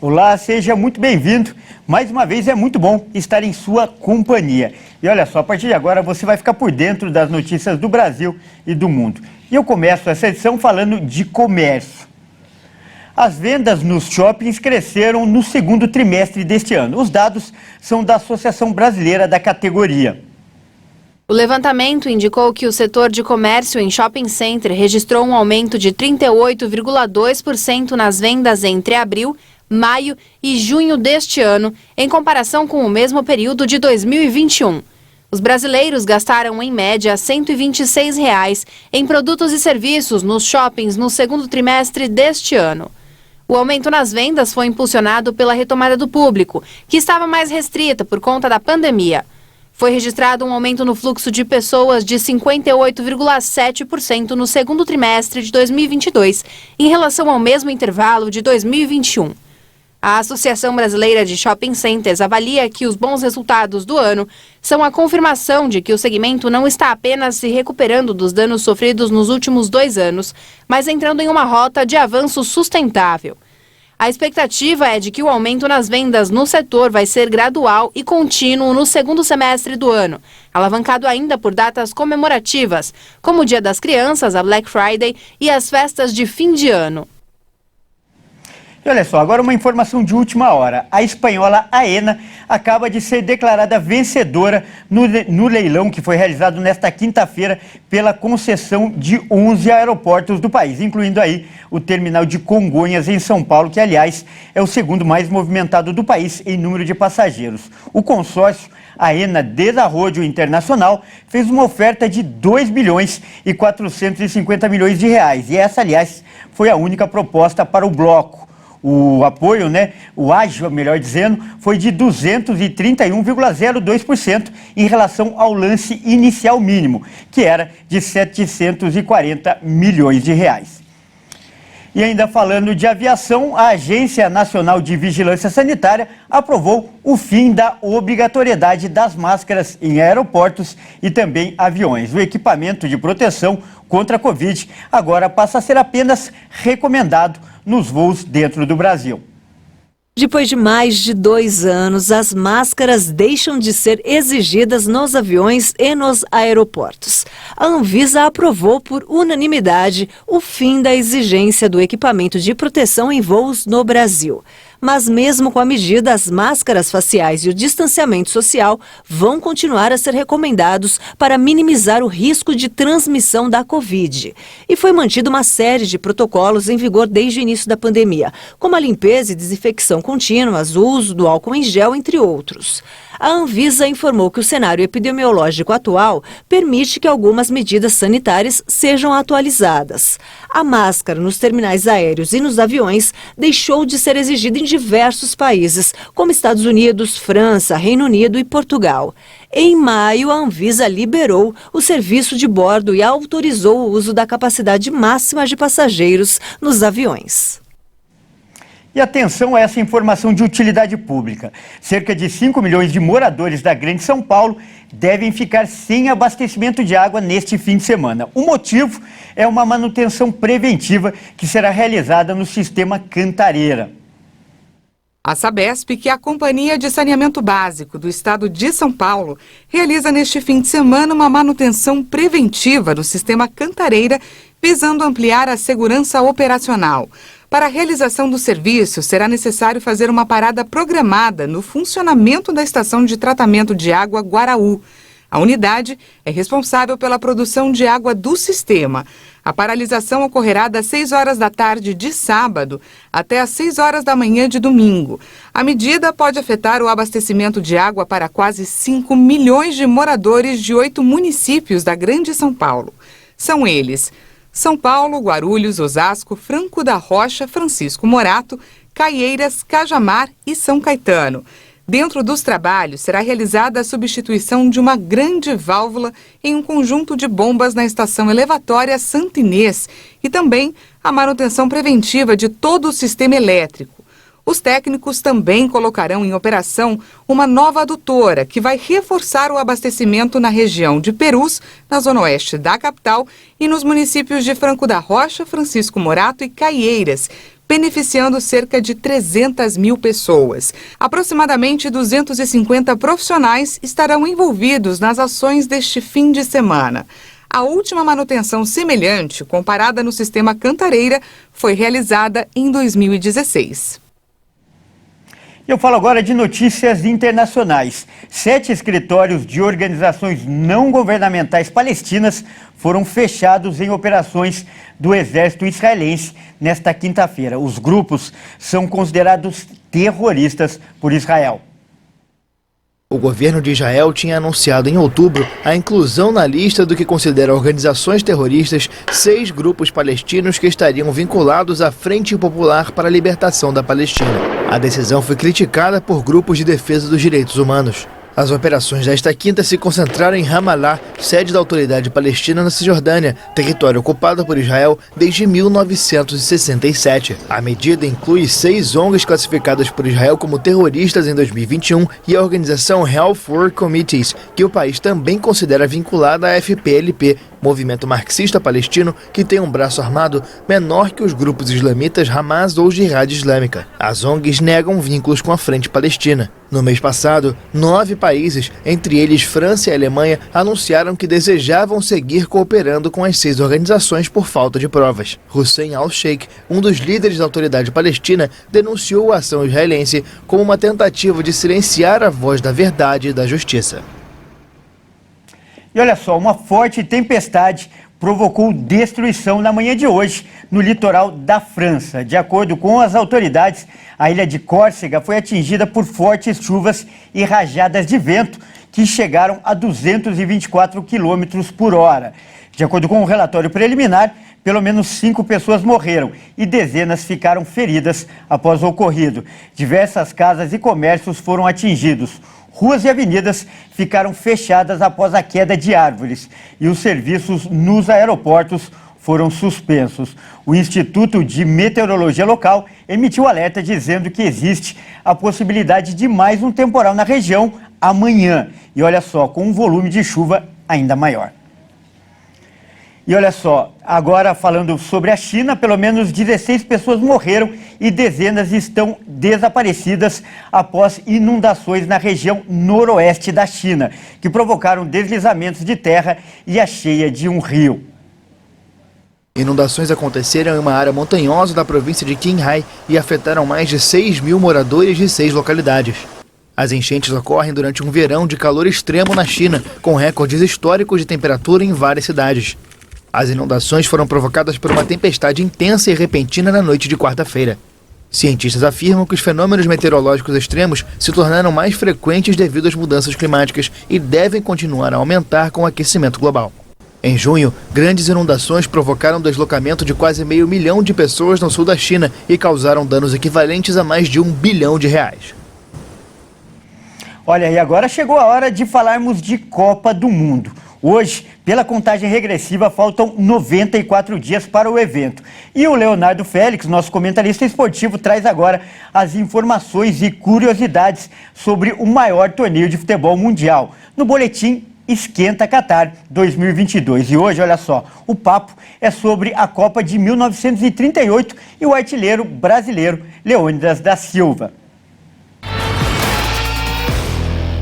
Olá, seja muito bem-vindo. Mais uma vez é muito bom estar em sua companhia. E olha só, a partir de agora você vai ficar por dentro das notícias do Brasil e do mundo. E eu começo essa edição falando de comércio. As vendas nos shoppings cresceram no segundo trimestre deste ano. Os dados são da Associação Brasileira da categoria. O levantamento indicou que o setor de comércio em shopping center registrou um aumento de 38,2% nas vendas entre abril, maio e junho deste ano, em comparação com o mesmo período de 2021. Os brasileiros gastaram, em média, R$ 126 em produtos e serviços nos shoppings no segundo trimestre deste ano. O aumento nas vendas foi impulsionado pela retomada do público, que estava mais restrita por conta da pandemia. Foi registrado um aumento no fluxo de pessoas de 58,7% no segundo trimestre de 2022, em relação ao mesmo intervalo de 2021. A Associação Brasileira de Shopping Centers avalia que os bons resultados do ano são a confirmação de que o segmento não está apenas se recuperando dos danos sofridos nos últimos 2 anos, mas entrando em uma rota de avanço sustentável. A expectativa é de que o aumento nas vendas no setor vai ser gradual e contínuo no segundo semestre do ano, alavancado ainda por datas comemorativas, como o Dia das Crianças, a Black Friday e as festas de fim de ano. E olha só, agora uma informação de última hora. A espanhola Aena acaba de ser declarada vencedora no leilão que foi realizado nesta quinta-feira pela concessão de 11 aeroportos do país, incluindo aí o terminal de Congonhas, em São Paulo, que, aliás, é o segundo mais movimentado do país em número de passageiros. O consórcio Aena Desarrollo Internacional fez uma oferta de 2 bilhões e 450 milhões de reais. E essa, aliás, foi a única proposta para o bloco. O apoio, o ágio, melhor dizendo, foi de 231,02% em relação ao lance inicial mínimo, que era de 740 milhões de reais. E ainda falando de aviação, a Agência Nacional de Vigilância Sanitária aprovou o fim da obrigatoriedade das máscaras em aeroportos e também aviões. O equipamento de proteção contra a Covid agora passa a ser apenas recomendado nos voos dentro do Brasil. Depois de mais de 2 anos, as máscaras deixam de ser exigidas nos aviões e nos aeroportos. A Anvisa aprovou por unanimidade o fim da exigência do equipamento de proteção em voos no Brasil. Mas mesmo com a medida, as máscaras faciais e o distanciamento social vão continuar a ser recomendados para minimizar o risco de transmissão da Covid. E foi mantida uma série de protocolos em vigor desde o início da pandemia, como a limpeza e desinfecção contínuas, o uso do álcool em gel, entre outros. A Anvisa informou que o cenário epidemiológico atual permite que algumas medidas sanitárias sejam atualizadas. A máscara nos terminais aéreos e nos aviões deixou de ser exigida em diversos países, como Estados Unidos, França, Reino Unido e Portugal. Em maio, a Anvisa liberou o serviço de bordo e autorizou o uso da capacidade máxima de passageiros nos aviões. E atenção a essa informação de utilidade pública. Cerca de 5 milhões de moradores da Grande São Paulo devem ficar sem abastecimento de água neste fim de semana. O motivo é uma manutenção preventiva que será realizada no sistema Cantareira. A Sabesp, que é a Companhia de Saneamento Básico do Estado de São Paulo, realiza neste fim de semana uma manutenção preventiva no sistema Cantareira, visando ampliar a segurança operacional. Para a realização do serviço, será necessário fazer uma parada programada no funcionamento da estação de tratamento de água Guaraú. A unidade é responsável pela produção de água do sistema. A paralisação ocorrerá das 6 horas da tarde de sábado até às 6 horas da manhã de domingo. A medida pode afetar o abastecimento de água para quase 5 milhões de moradores de 8 municípios da Grande São Paulo. São eles: São Paulo, Guarulhos, Osasco, Franco da Rocha, Francisco Morato, Caieiras, Cajamar e São Caetano. Dentro dos trabalhos, será realizada a substituição de uma grande válvula em um conjunto de bombas na estação elevatória Santa Inês e também a manutenção preventiva de todo o sistema elétrico. Os técnicos também colocarão em operação uma nova adutora que vai reforçar o abastecimento na região de Perus, na zona oeste da capital, e nos municípios de Franco da Rocha, Francisco Morato e Caieiras, beneficiando cerca de 300 mil pessoas. Aproximadamente 250 profissionais estarão envolvidos nas ações deste fim de semana. A última manutenção semelhante, comparada no sistema Cantareira, foi realizada em 2016. Eu falo agora de notícias internacionais. 7 escritórios de organizações não governamentais palestinas foram fechados em operações do exército israelense nesta quinta-feira. Os grupos são considerados terroristas por Israel. O governo de Israel tinha anunciado em outubro a inclusão na lista do que considera organizações terroristas 6 grupos palestinos que estariam vinculados à Frente Popular para a Libertação da Palestina. A decisão foi criticada por grupos de defesa dos direitos humanos. As operações desta quinta se concentraram em Ramallah, sede da Autoridade Palestina na Cisjordânia, território ocupado por Israel desde 1967. A medida inclui 6 ONGs classificadas por Israel como terroristas em 2021 e a organização Health Work Committees, que o país também considera vinculada à FPLP, movimento marxista palestino que tem um braço armado menor que os grupos islamitas Hamas ou Jihad Islâmica. As ONGs negam vínculos com a Frente Palestina. No mês passado, 9 países, entre eles França e Alemanha, anunciaram que desejavam seguir cooperando com as 6 organizações por falta de provas. Hussein al-Sheikh, um dos líderes da Autoridade Palestina, denunciou a ação israelense como uma tentativa de silenciar a voz da verdade e da justiça. E olha só, uma forte tempestade provocou destruição na manhã de hoje no litoral da França. De acordo com as autoridades, a ilha de Córcega foi atingida por fortes chuvas e rajadas de vento que chegaram a 224 km por hora. De acordo com o relatório preliminar, pelo menos 5 pessoas morreram e dezenas ficaram feridas após o ocorrido. Diversas casas e comércios foram atingidos. Ruas e avenidas ficaram fechadas após a queda de árvores e os serviços nos aeroportos foram suspensos. O Instituto de Meteorologia local emitiu alerta dizendo que existe a possibilidade de mais um temporal na região amanhã. E olha só, com um volume de chuva ainda maior. E olha só, agora falando sobre a China, pelo menos 16 pessoas morreram e dezenas estão desaparecidas após inundações na região noroeste da China, que provocaram deslizamentos de terra e a cheia de um rio. Inundações aconteceram em uma área montanhosa da província de Qinghai e afetaram mais de 6 mil moradores de 6 localidades. As enchentes ocorrem durante um verão de calor extremo na China, com recordes históricos de temperatura em várias cidades. As inundações foram provocadas por uma tempestade intensa e repentina na noite de quarta-feira. Cientistas afirmam que os fenômenos meteorológicos extremos se tornaram mais frequentes devido às mudanças climáticas e devem continuar a aumentar com o aquecimento global. Em junho, grandes inundações provocaram o deslocamento de quase 500 mil de pessoas no sul da China e causaram danos equivalentes a mais de R$1 bilhão. Olha, e agora chegou a hora de falarmos de Copa do Mundo. Hoje, pela contagem regressiva, faltam 94 dias para o evento. E o Leonardo Félix, nosso comentarista esportivo, traz agora as informações e curiosidades sobre o maior torneio de futebol mundial, no boletim Esquenta Qatar 2022. E hoje, olha só, o papo é sobre a Copa de 1938 e o artilheiro brasileiro Leônidas da Silva.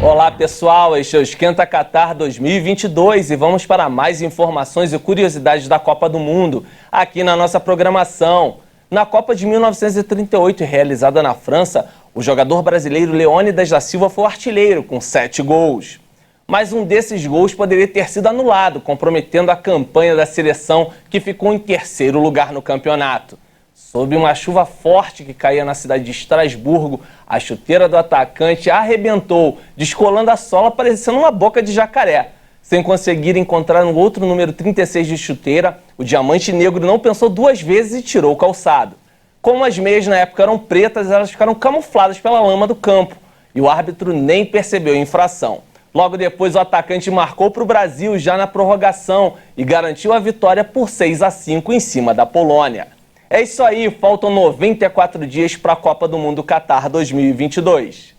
Olá pessoal, este é o Esquenta Qatar 2022 e vamos para mais informações e curiosidades da Copa do Mundo aqui na nossa programação. Na Copa de 1938, realizada na França, o jogador brasileiro Leônidas da Silva foi o artilheiro com 7 gols. Mas um desses gols poderia ter sido anulado, comprometendo a campanha da seleção que ficou em 3º lugar no campeonato. Sob uma chuva forte que caía na cidade de Estrasburgo, a chuteira do atacante arrebentou, descolando a sola parecendo uma boca de jacaré. Sem conseguir encontrar um outro número 36 de chuteira, o diamante negro não pensou 2 vezes e tirou o calçado. Como as meias na época eram pretas, elas ficaram camufladas pela lama do campo e o árbitro nem percebeu a infração. Logo depois, o atacante marcou para o Brasil já na prorrogação e garantiu a vitória por 6-5 em cima da Polônia. É isso aí, faltam 94 dias para a Copa do Mundo Qatar 2022.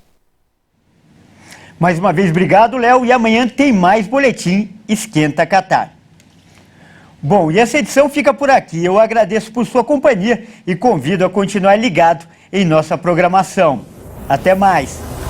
Mais uma vez, obrigado, Léo. E amanhã tem mais boletim Esquenta Qatar. Bom, e essa edição fica por aqui. Eu agradeço por sua companhia e convido a continuar ligado em nossa programação. Até mais!